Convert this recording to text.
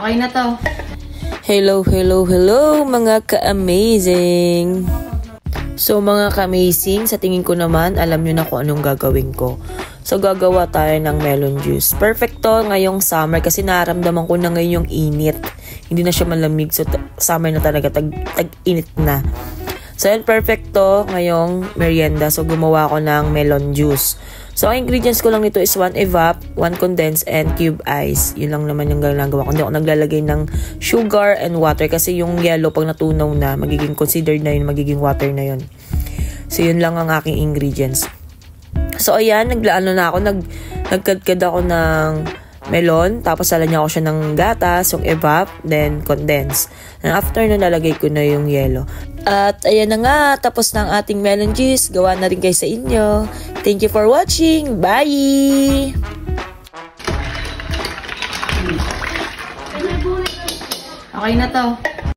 Okay na to. Hello mga ka-amazing! So mga ka-amazing, sa tingin ko naman, alam nyo na kung anong gagawin ko. So gagawa tayo ng melon juice. Perfect to ngayong summer kasi naramdaman ko na ngayon yung init. Hindi na siya malamig, so summer na talaga, tag-init na. So yun, perfect to ngayong merienda. So gumawa ko ng melon juice. So ang ingredients ko lang nito is 1 evap, 1 condensed, and cube ice. Yun lang naman yung ginagawa ko. Hindi ako naglalagay ng sugar and water kasi yung yellow pag natunaw na, magiging considered na yun, magiging water na yun. So yun lang ang aking ingredients. So ayan, nagkadkad ako ng melon, tapos salan niya ako siya ng gatas, yung evap, then condense. And after na nalagay ko na yung yellow. At ayan na nga, tapos na ang ating melon juice. Gawa na rin kayo sa inyo. Thank you for watching. Bye! Okay na to.